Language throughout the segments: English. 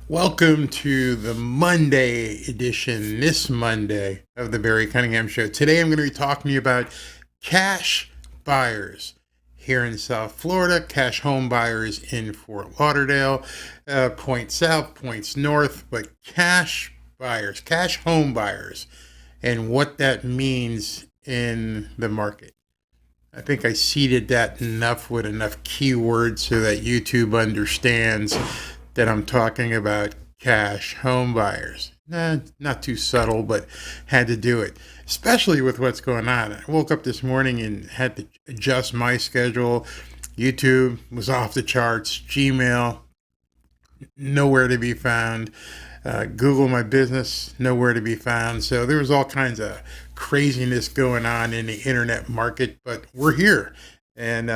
Welcome to the Monday edition, this Monday, of the Barry Cunningham Show. Today I'm going to be talking to you about cash buyers here in South Florida, cash home buyers in Fort Lauderdale, points south, points north, but cash buyers, cash home buyers, and what that means in the market. I think I seeded that enough with enough keywords so that YouTube understands that I'm talking about cash home buyers. Not too subtle, but had to do it, especially with what's going on. I woke up this morning and had to adjust my schedule. YouTube was off the charts. Gmail, nowhere to be found. Google My Business, nowhere to be found. So there was all kinds of craziness going on in the internet market, but we're here. And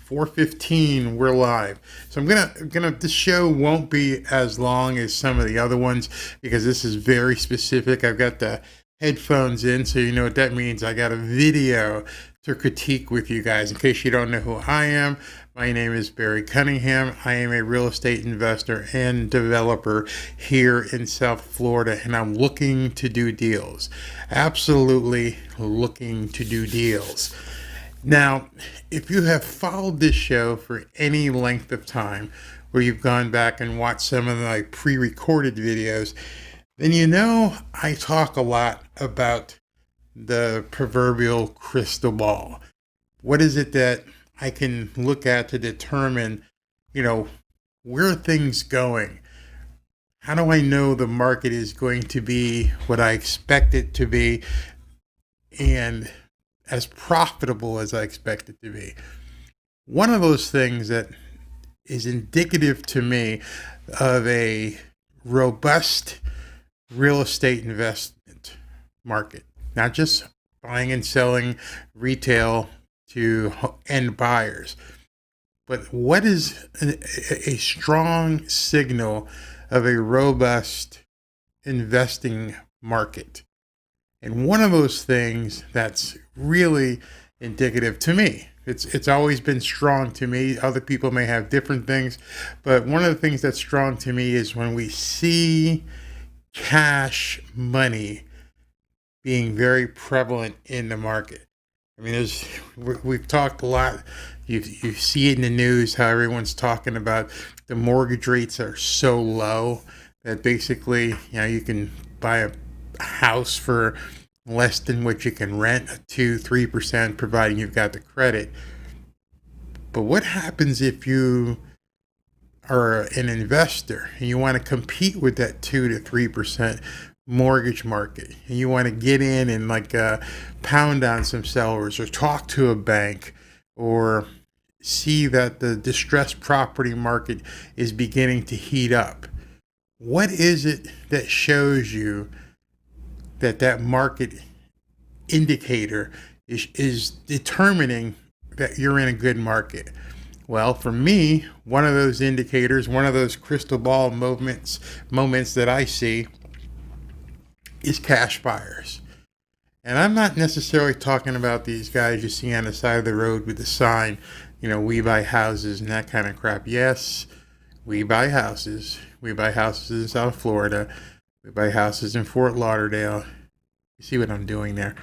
4:15, we're live. So this show won't be as long as some of the other ones because this is very specific. I've got the headphones in, so you know what that means. I got a video to critique with you guys. In case you don't know who I am, my name is Barry Cunningham. I am a real estate investor and developer here in South Florida, and I'm looking to do deals. Absolutely looking to do deals. Now, if you have followed this show for any length of time, or you've gone back and watched some of the pre-recorded videos, then you know I talk a lot about the proverbial crystal ball. What is it that I can look at to determine, where are things going? How do I know the market is going to be what I expect it to be and as profitable as I expect it to be? One of those things that is indicative to me of a robust real estate investment market, not just buying and selling retail to end buyers, but what is a strong signal of a robust investing market? And one of those things that's really indicative to me, it's always been strong to me. Other people may have different things, but one of the things that's strong to me is when we see cash money being very prevalent in the market. I mean, we've talked a lot. You see it in the news how everyone's talking about the mortgage rates are so low that basically, you can buy a house for less than what you can rent, 2-3%, providing you've got the credit. But what happens if you are an investor and you want to compete with that 2-3% mortgage market, and you want to get in and pound on some sellers or talk to a bank or see that the distressed property market is beginning to heat up? What is it that shows you that market indicator is determining that you're in a good market? Well, for me, one of those indicators, one of those crystal ball moments that I see is cash buyers. And I'm not necessarily talking about these guys you see on the side of the road with the sign, we buy houses and that kind of crap. Yes, we buy houses. We buy houses in South Florida. We buy houses in Fort Lauderdale. You see what I'm doing there?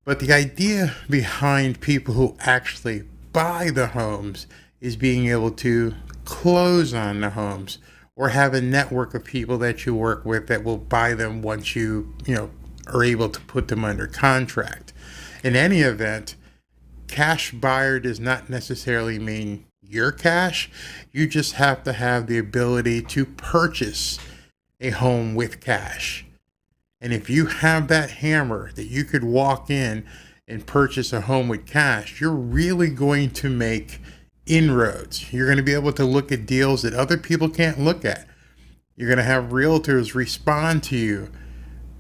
But the idea behind people who actually buy the homes is being able to close on the homes or have a network of people that you work with that will buy them once you are able to put them under contract. In any event, cash buyer does not necessarily mean your cash. You just have to have the ability to purchase a home with cash. And if you have that hammer that you could walk in and purchase a home with cash, you're really going to make inroads. You're going to be able to look at deals that other people can't look at. You're going to have realtors respond to you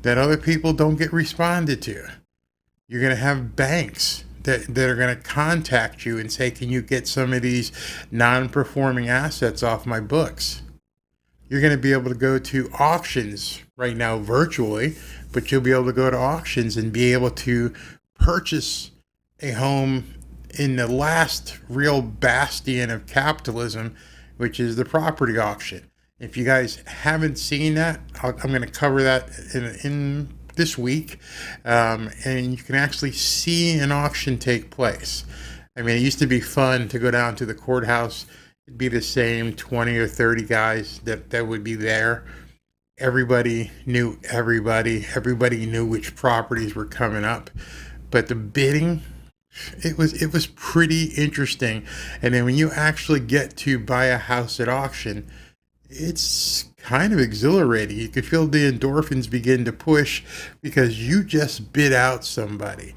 that other people don't get responded to. You're going to have banks that are going to contact you and say, can you get some of these non-performing assets off my books? You're going to be able to go to auctions right now virtually, but you'll be able to go to auctions and be able to purchase a home in the last real bastion of capitalism, which is the property auction. If you guys haven't seen that, I'm going to cover that in this week, and you can actually see an auction take place. I mean, it used to be fun to go down to the courthouse. It'd be the same 20 or 30 guys that would be there. Everybody knew everybody. Everybody knew which properties were coming up. But the bidding, it was pretty interesting. And then when you actually get to buy a house at auction, it's kind of exhilarating. You can feel the endorphins begin to push because you just bid out somebody.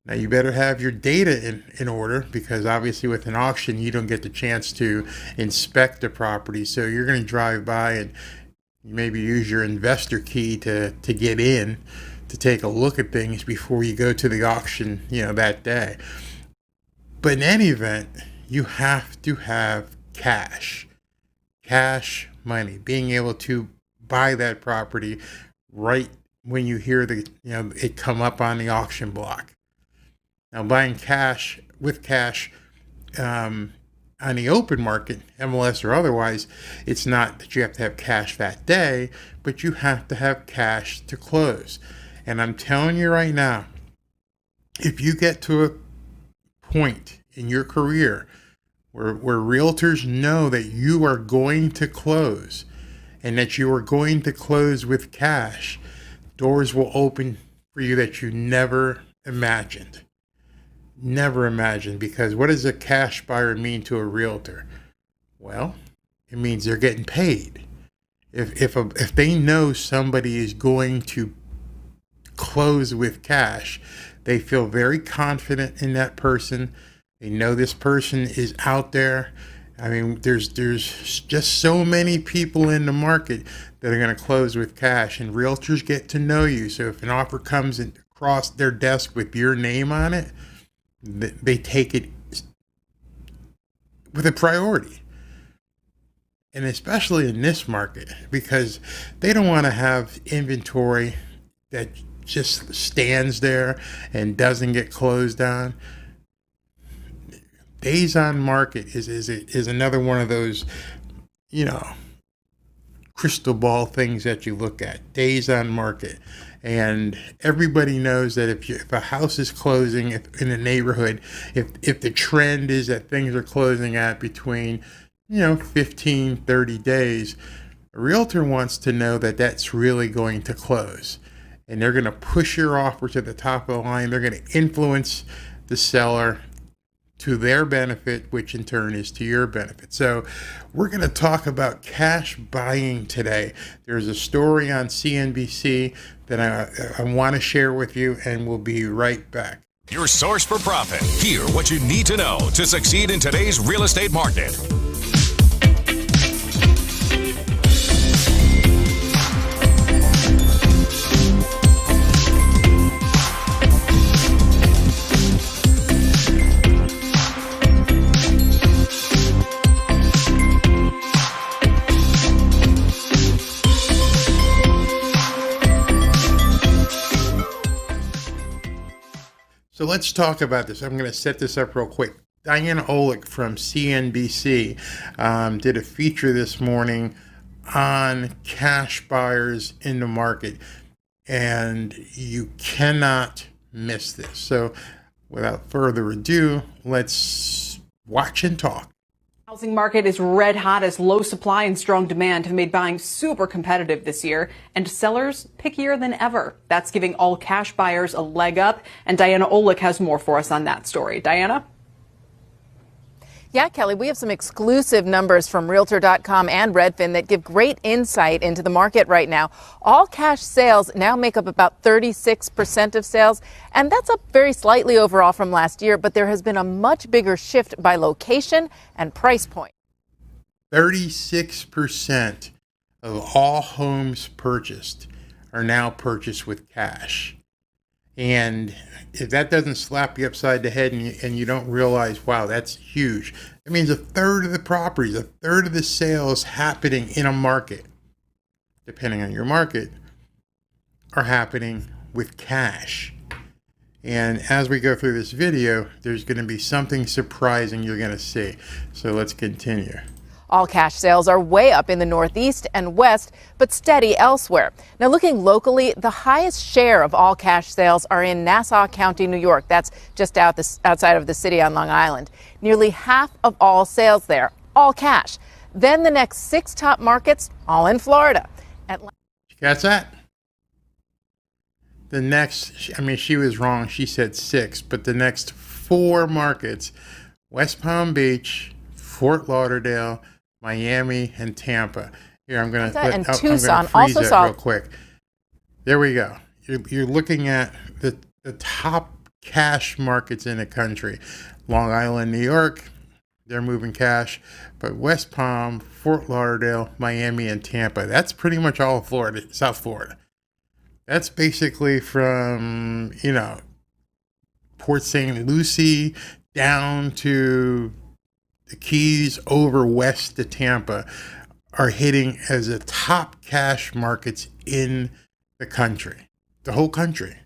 Now you better have your data in order, because obviously with an auction you don't get the chance to inspect the property. So you're going to drive by and you maybe use your investor key to get in to take a look at things before you go to the auction, that day. But in any event, you have to have cash money, being able to buy that property right when you hear it come up on the auction block. Now, buying with cash on the open market, MLS or otherwise, it's not that you have to have cash that day, but you have to have cash to close. And I'm telling you right now, if you get to a point in your career where realtors know that you are going to close and that you are going to close with cash, doors will open for you that you never imagined. Never imagined. Because what does a cash buyer mean to a realtor? Well, it means they're getting paid. If they know somebody is going to close with cash, they feel very confident in that person. They know this person is out there. I mean, there's just so many people in the market that are going to close with cash, and realtors get to know you. So if an offer comes across their desk with your name on it, they take it with a priority. And especially in this market, because they don't want to have inventory that just stands there and doesn't get closed on. Days on market is another one of those, crystal ball things that you look at. Days on market. And everybody knows that if a house is closing in a neighborhood, if the trend is that things are closing at between 15, 30 days, a realtor wants to know that that's really going to close. And they're going to push your offer to the top of the line. They're going to influence the seller to their benefit, which in turn is to your benefit. So we're going to talk about cash buying today. There's a story on CNBC that I want to share with you, and we'll be right back. Your source for profit. Hear what you need to know to succeed in today's real estate market. So let's talk about this. I'm going to set this up real quick. Diana Olick from CNBC did a feature this morning on cash buyers in the market, and you cannot miss this. So without further ado, let's watch and talk. Housing market is red hot as low supply and strong demand have made buying super competitive this year, and sellers pickier than ever. That's giving all cash buyers a leg up, and Diana Olick has more for us on that story. Diana? Yeah, Kelly, we have some exclusive numbers from Realtor.com and Redfin that give great insight into the market right now. All cash sales now make up about 36% of sales, and that's up very slightly overall from last year, but there has been a much bigger shift by location and price point. 36% of all homes purchased are now purchased with cash. And if that doesn't slap you upside the head and you don't realize, wow, that's huge. It means a third of the properties, a third of the sales happening in a market, depending on your market, are happening with cash. And as we go through this video, there's going to be something surprising you're going to see. So let's continue. All cash sales are way up in the Northeast and West, but steady elsewhere. Now, looking locally, the highest share of all cash sales are in Nassau County, New York. That's just outside of the city on Long Island. Nearly half of all sales there, all cash. Then the next 6 top markets, all in Florida. That's that. The next, she was wrong. She said 6, but the next 4 markets, West Palm Beach, Fort Lauderdale, Miami, and Tampa. Here, I'm going to Tucson freeze also it saw real quick. There we go. You're looking at the top cash markets in the country. Long Island, New York, they're moving cash. But West Palm, Fort Lauderdale, Miami, and Tampa, that's pretty much all of Florida, South Florida. That's basically from, Port St. Lucie down to the Keys over west to Tampa are hitting as the top cash markets in the country, the whole country.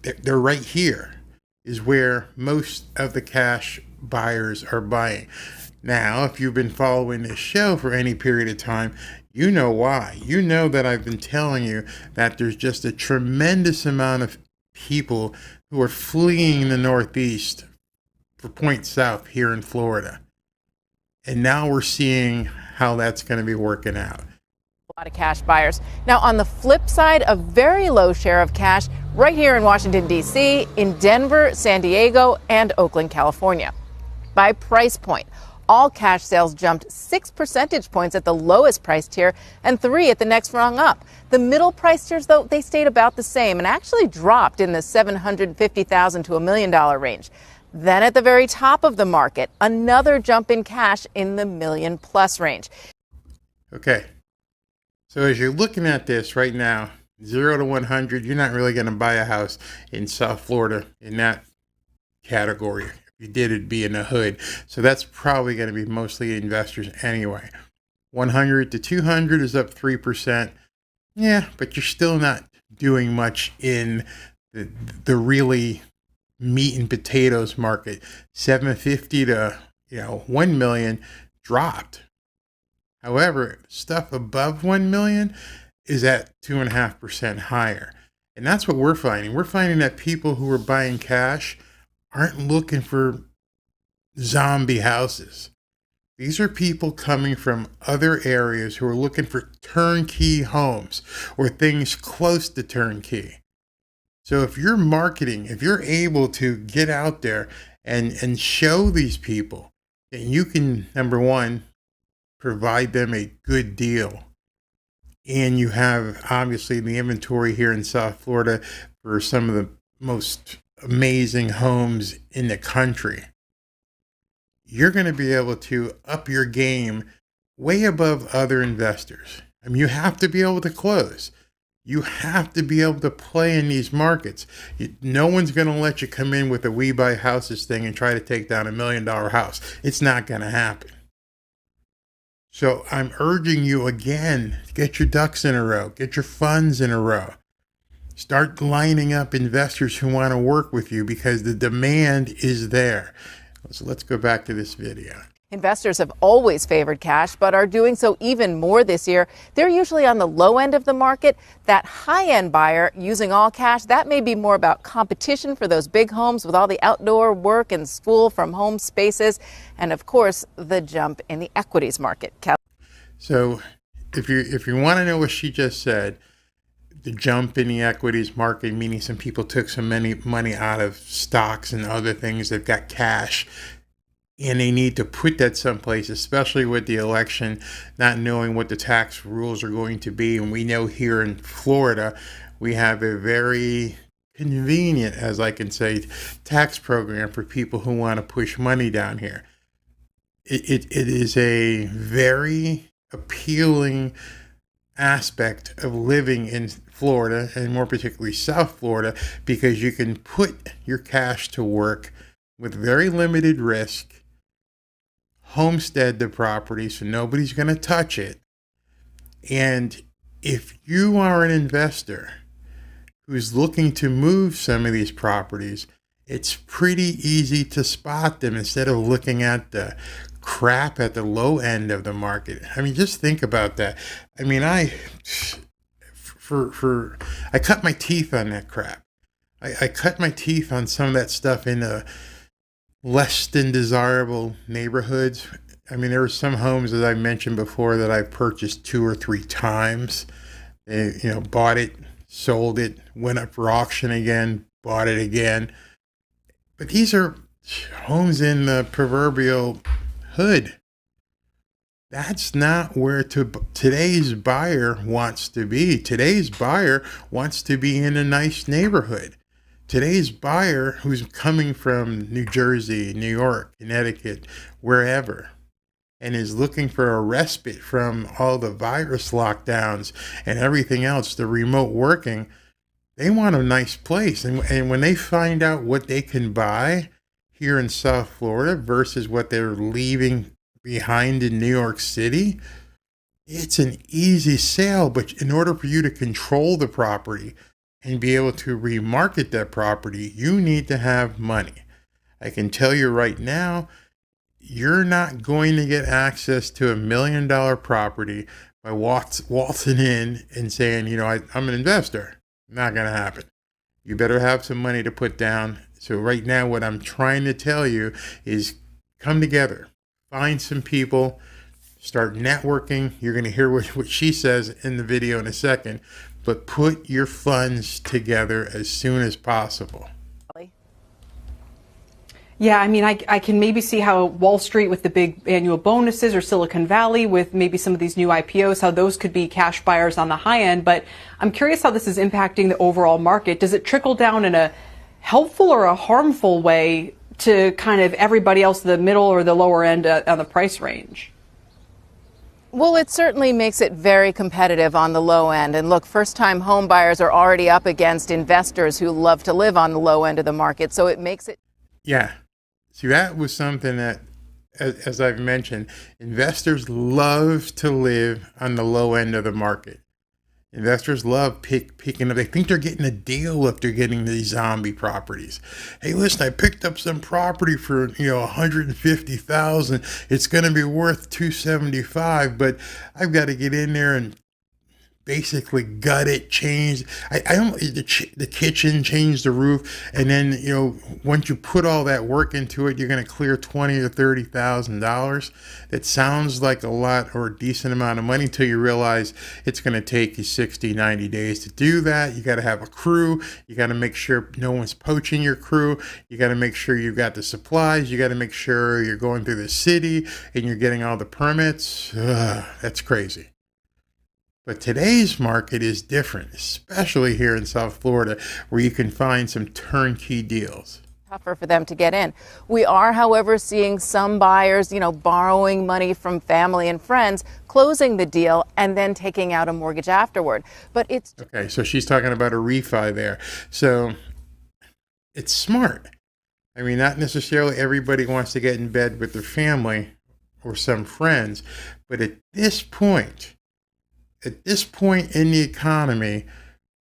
They're right here is where most of the cash buyers are buying. Now, if you've been following this show for any period of time, you know why. You know that I've been telling you that there's just a tremendous amount of people who are fleeing the Northeast for Point South here in Florida. And now we're seeing how that's going to be working out. A lot of cash buyers. Now, on the flip side, a very low share of cash right here in Washington, D.C., in Denver, San Diego, and Oakland, California. By price point, all cash sales jumped 6 percentage points at the lowest price tier and 3 at the next rung up. The middle price tiers, though, they stayed about the same and actually dropped in the $750,000 to $1 million range. Then at the very top of the market, another jump in cash in the $1 million+ range. Okay. So as you're looking at this right now, 0 to 100, you're not really going to buy a house in South Florida in that category. If you did, it'd be in the hood. So that's probably going to be mostly investors anyway. 100 to 200 is up 3%. Yeah, but you're still not doing much in the really meat and potatoes market. 750 to 1 million dropped. However, stuff above 1 million is at 2.5% higher. And that's what we're finding. We're finding that people who are buying cash aren't looking for zombie houses. These are people coming from other areas who are looking for turnkey homes or things close to turnkey. So if you're marketing, if you're able to get out there and show these people that you can, number one, provide them a good deal. And you have obviously the inventory here in South Florida for some of the most amazing homes in the country. You're going to be able to up your game way above other investors. You have to be able to close. You have to be able to play in these markets. No one's going to let you come in with a we buy houses thing and try to take down $1 million house. It's not going to happen. So I'm urging you again, get your ducks in a row, get your funds in a row. Start lining up investors who want to work with you because the demand is there. So let's go back to this video. Investors have always favored cash, but are doing so even more this year. They're usually on the low end of the market. That high-end buyer using all cash, that may be more about competition for those big homes with all the outdoor work and school from home spaces. And of course, the jump in the equities market. So if you want to know what she just said, the jump in the equities market, meaning some people took some money out of stocks and other things, they've got cash, and they need to put that someplace, especially with the election, not knowing what the tax rules are going to be. And we know here in Florida, we have a very convenient, as I can say, tax program for people who want to push money down here. It is a very appealing aspect of living in Florida, and more particularly South Florida, because you can put your cash to work with very limited risk, homestead the property so nobody's going to touch it. And if you are an investor who's looking to move some of these properties, it's pretty easy to spot them instead of looking at the crap at the low end of the market. I mean, just think about that. I mean, I cut my teeth on that crap. I cut my teeth on some of that stuff in less than desirable neighborhoods. I mean, there were some homes, as I mentioned before, that I purchased 2 or 3 times. Bought it, sold it, went up for auction again, bought it again. But these are homes in the proverbial hood. That's not where today's buyer wants to be. Today's buyer wants to be in a nice neighborhood. Today's buyer who's coming from New Jersey, New York, Connecticut, wherever, and is looking for a respite from all the virus lockdowns and everything else, the remote working, they want a nice place. And when they find out what they can buy here in South Florida versus what they're leaving behind in New York City, it's an easy sale. But in order for you to control the property and be able to remarket that property, you need to have money. I can tell you right now, you're not going to get access to $1 million property by waltzing in and saying, I'm an investor. Not going to happen. You better have some money to put down. So right now, what I'm trying to tell you is come together, find some people, start networking. You're going to hear what she says in the video in a second, but put your funds together as soon as possible. Yeah, I mean, I can maybe see how Wall Street with the big annual bonuses, or Silicon Valley with maybe some of these new IPOs, how those could be cash buyers on the high end. But I'm curious how this is impacting the overall market. Does it trickle down in a helpful or a harmful way to kind of everybody else, the middle or the lower end on the price range? Well, it certainly makes it very competitive on the low end. And look, first-time home buyers are already up against investors who love to live on the low end of the market. So it makes it. Yeah. See, that was something that, as I've mentioned, investors love to live on the low end of the market. Investors love picking up. They think they're getting a deal if they're getting these zombie properties. Hey, listen, I picked up some property for $150,000. It's going to be worth $275, but I've got to get in there and basically gut it, change. I don't the kitchen, change the roof, and then once you put all that work into it, you're going to clear $20,000 or $30,000. That sounds like a lot or a decent amount of money until you realize it's going to take you 60, 90 days to do that. You got to have a crew. You got to make sure no one's poaching your crew. You got to make sure you've got the supplies. You got to make sure you're going through the city and you're getting all the permits. That's crazy. But today's market is different, especially here in South Florida, where you can find some turnkey deals. Tougher for them to get in. We are, however, seeing some buyers, borrowing money from family and friends, closing the deal, and then taking out a mortgage afterward. But it's okay. So she's talking about a refi there. So it's smart. I mean, not necessarily everybody wants to get in bed with their family or some friends, but at this point in the economy,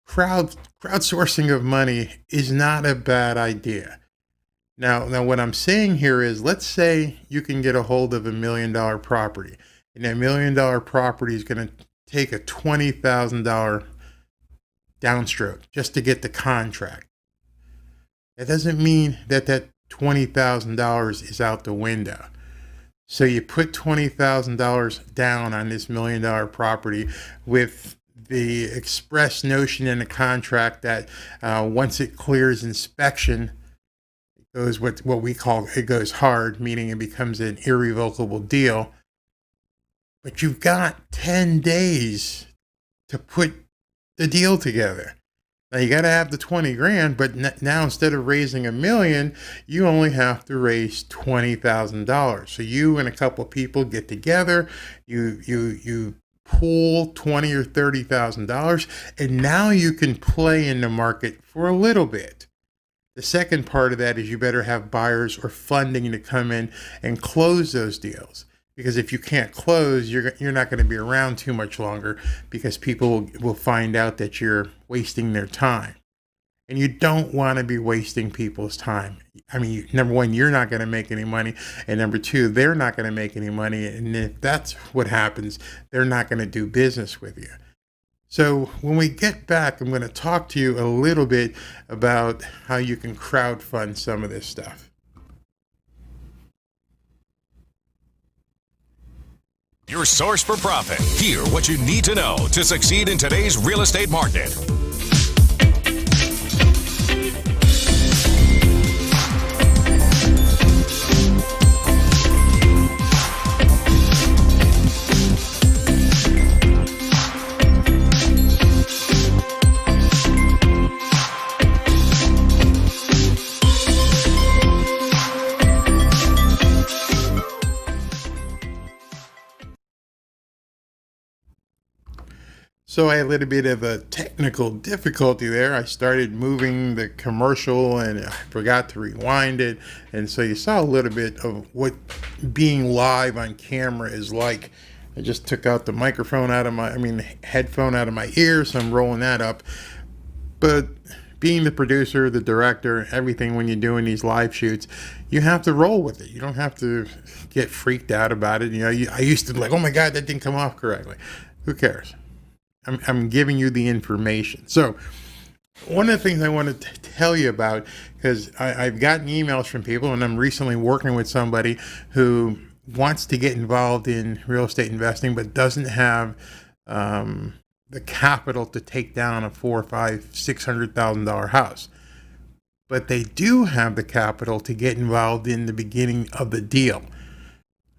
crowdsourcing of money is not a bad idea. Now, what I'm saying here is, let's say you can get a hold of $1 million property, and that $1 million property is going to take a $20,000 downstroke just to get the contract. That doesn't mean that $20,000 is out the window. So you put $20,000 down on this $1 million property with the express notion in the contract that once it clears inspection, it goes what we call, it goes hard, meaning it becomes an irrevocable deal. But you've got 10 days to put the deal together. Now you got to have the 20 grand, but now instead of raising $1 million, you only have to raise $20,000. So you and a couple of people get together, you pool $20,000 or $30,000, and now you can play in the market for a little bit. The second part of that is you better have buyers or funding to come in and close those deals. Because if you can't close, you're not going to be around too much longer, because people will find out that you're wasting their time. And you don't want to be wasting people's time. I mean, number one, you're not going to make any money. And number two, they're not going to make any money. And if that's what happens, they're not going to do business with you. So when we get back, I'm going to talk to you a little bit about how you can crowdfund some of this stuff. Your source for profit. Hear what you need to know to succeed in today's real estate market. So I had a little bit of a technical difficulty there. I started moving the commercial and I forgot to rewind it. And so you saw a little bit of what being live on camera is like. I just took out the microphone headphone out of my ear, so I'm rolling that up. But being the producer, the director, everything when you're doing these live shoots, you have to roll with it. You don't have to get freaked out about it. I used to be like, oh my God, that didn't come off correctly. Who cares? I'm giving you the information. So one of the things I wanted to tell you about, because I've gotten emails from people, and I'm recently working with somebody who wants to get involved in real estate investing, but doesn't have the capital to take down a $400,000 or $600,000 house. But they do have the capital to get involved in the beginning of the deal.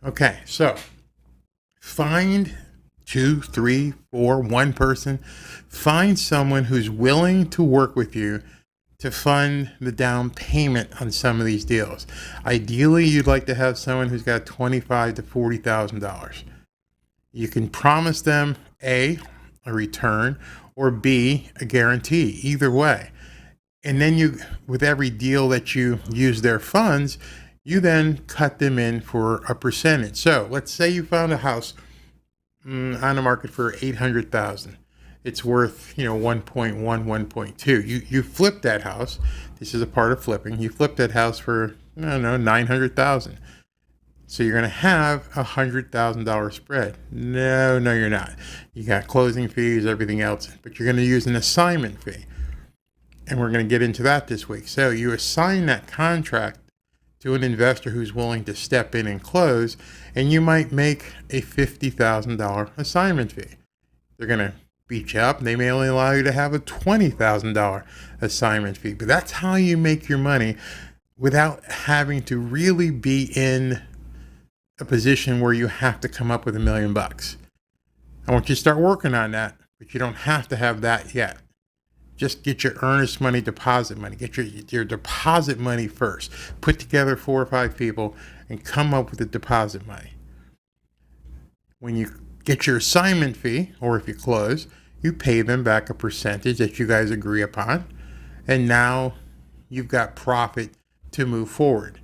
Okay, so find 2, 3, 4, one person. Find someone who's willing to work with you to fund the down payment on some of these deals. Ideally, you'd like to have someone who's got $25,000 to $40,000. You can promise them A, a return, or B, a guarantee, either way. And then with every deal that you use their funds, you then cut them in for a percentage. So let's say you found a house on the market for $800,000. It's worth 1.1, 1.2. You flip that house. This is a part of flipping. You flip that house for $900,000. So you're going to have $100,000 spread. No, you're not. You got closing fees, everything else, but you're going to use an assignment fee, and we're going to get into that this week. So you assign that contract to an investor who's willing to step in and close, and you might make a $50,000 assignment fee. They're going to beat you up. They may only allow you to have a $20,000 assignment fee, but that's how you make your money without having to really be in a position where you have to come up with $1 million. I want you to start working on that, but you don't have to have that yet. Just get your earnest money, deposit money. Get your deposit money first. Put together 4 or 5 people and come up with the deposit money. When you get your assignment fee, or if you close, you pay them back a percentage that you guys agree upon. And now you've got profit to move forward.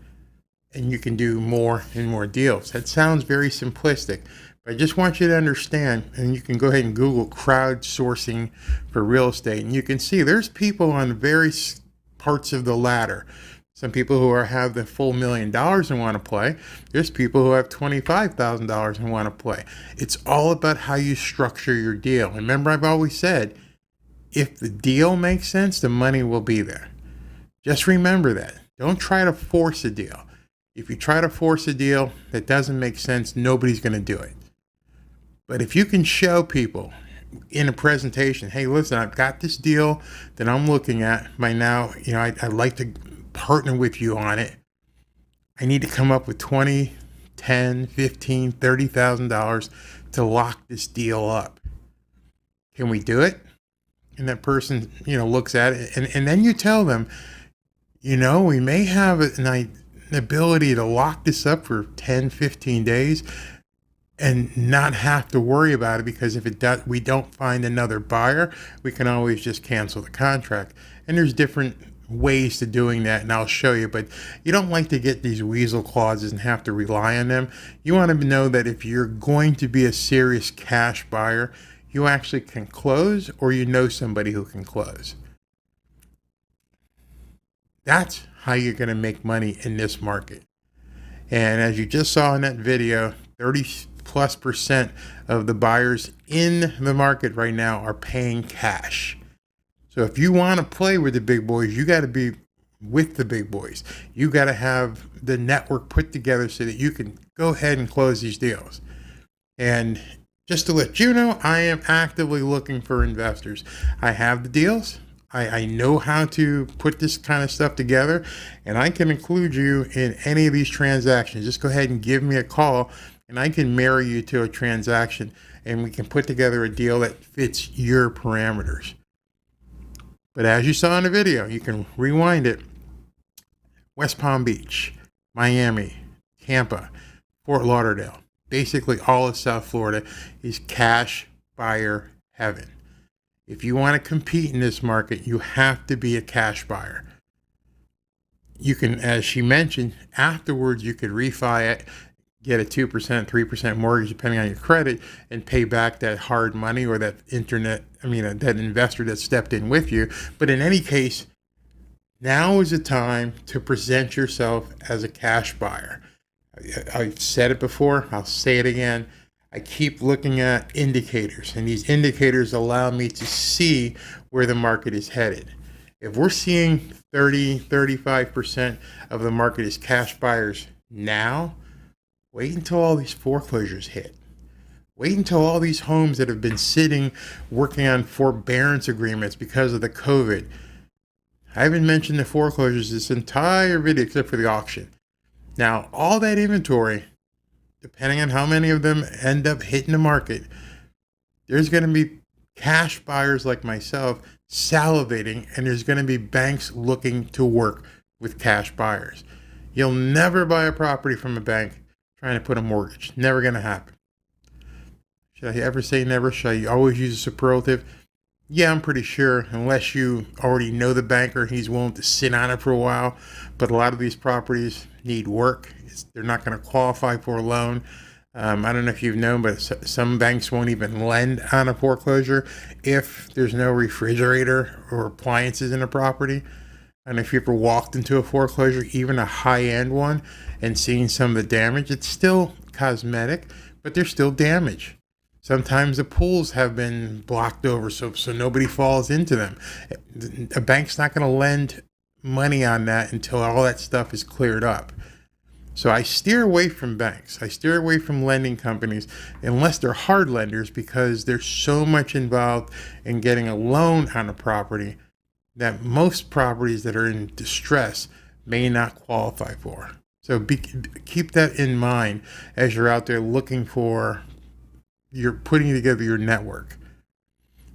And you can do more and more deals. That sounds very simplistic, but I just want you to understand, and you can go ahead and Google crowdsourcing for real estate, and you can see there's people on various parts of the ladder. Some people who have the full $1 million and want to play. There's people who have $25,000 and want to play. It's all about how you structure your deal. And remember, I've always said, if the deal makes sense, the money will be there. Just remember that. Don't try to force a deal. If you try to force a deal that doesn't make sense, nobody's going to do it. But if you can show people in a presentation, hey, listen, I've got this deal that I'm looking at by now, I'd like to partner with you on it. I need to come up with $20,000, $10,000, $15,000, $30,000 to lock this deal up. Can we do it? And that person, looks at it, and then you tell them, we may have an ability to lock this up for 10, 15 days and not have to worry about it, because if we don't find another buyer, we can always just cancel the contract. And there's different ways to doing that, and I'll show you, but you don't like to get these weasel clauses and have to rely on them. You want to know that if you're going to be a serious cash buyer, you actually can close, or somebody who can close. That's how you're going to make money in this market. And as you just saw in that video, 30+% of the buyers in the market right now are paying cash. So if you want to play with the big boys, you got to be with the big boys. You got to have the network put together so that you can go ahead and close these deals. And just to let you know, I am actively looking for investors. I have the deals. I know how to put this kind of stuff together, and I can include you in any of these transactions. Just go ahead and give me a call, and I can marry you to a transaction, and we can put together a deal that fits your parameters. But as you saw in the video, you can rewind it. West Palm Beach, Miami, Tampa, Fort Lauderdale, basically all of South Florida is cash buyer heaven. If you want to compete in this market, you have to be a cash buyer. You can, as she mentioned, afterwards you could refi it, get a 2%, 3% mortgage depending on your credit, and pay back that hard money or that that investor that stepped in with you. But in any case, now is the time to present yourself as a cash buyer. I've said it before, I'll say it again. I keep looking at indicators, and these indicators allow me to see where the market is headed. If we're seeing 35% of the market is cash buyers now, wait until all these foreclosures hit. Wait until all these homes that have been sitting, working on forbearance agreements because of the COVID. I haven't mentioned the foreclosures this entire video except for the auction. Now, all that inventory, depending on how many of them end up hitting the market, there's going to be cash buyers like myself salivating, and there's going to be banks looking to work with cash buyers. You'll never buy a property from a bank trying to put a mortgage. Never going to happen. Should I ever say never? Should I always use a superlative? Yeah, I'm pretty sure, unless you already know the banker and he's willing to sit on it for a while. But a lot of these properties need work. They're not going to qualify for a loan. I don't know if you've known, but some banks won't even lend on a foreclosure if there's no refrigerator or appliances in a property. And if you ever walked into a foreclosure, even a high-end one, and seen some of the damage, it's still cosmetic, but there's still damage. Sometimes the pools have been blocked over so nobody falls into them. A bank's not going to lend money on that until all that stuff is cleared up. So I steer away from banks. I steer away from lending companies unless they're hard lenders, because there's so much involved in getting a loan on a property that most properties that are in distress may not qualify for. So keep that in mind as you're out there looking for, you're putting together your network.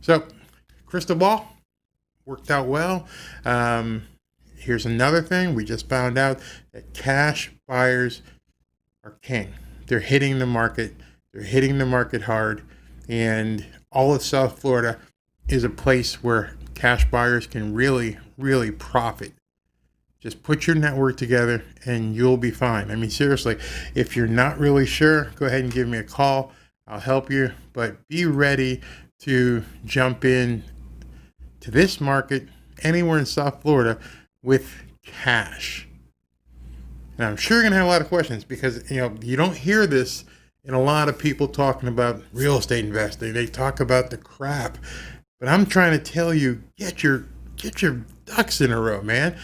So crystal ball worked out well. Here's another thing. We just found out that cash buyers are king. They're hitting the market. They're hitting the market hard. And all of South Florida is a place where cash buyers can really, really profit. Just put your network together and you'll be fine. I mean, seriously, if you're not really sure, go ahead and give me a call. I'll help you. But be ready to jump in to this market anywhere in South Florida with cash. And I'm sure you're going to have a lot of questions, because you don't hear this in a lot of people talking about real estate investing. They talk about the crap. But I'm trying to tell you, get your ducks in a row, man.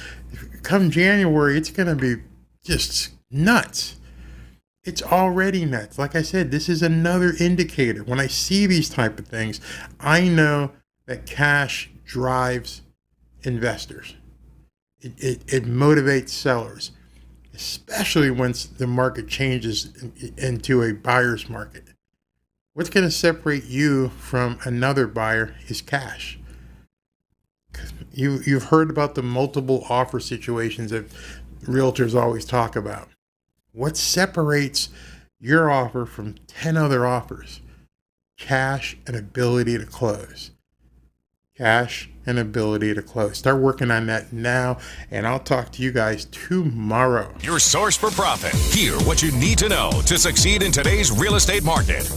Come January, it's going to be just nuts. It's already nuts. Like I said, this is another indicator. When I see these type of things, I know that cash drives investors. It motivates sellers, especially once the market changes into a buyer's market. What's going to separate you from another buyer is cash. You've heard about the multiple offer situations that realtors always talk about. What separates your offer from 10 other offers? Cash and ability to close. Cash and ability to close. Start working on that now, and I'll talk to you guys tomorrow. Your source for profit. Hear what you need to know to succeed in today's real estate market.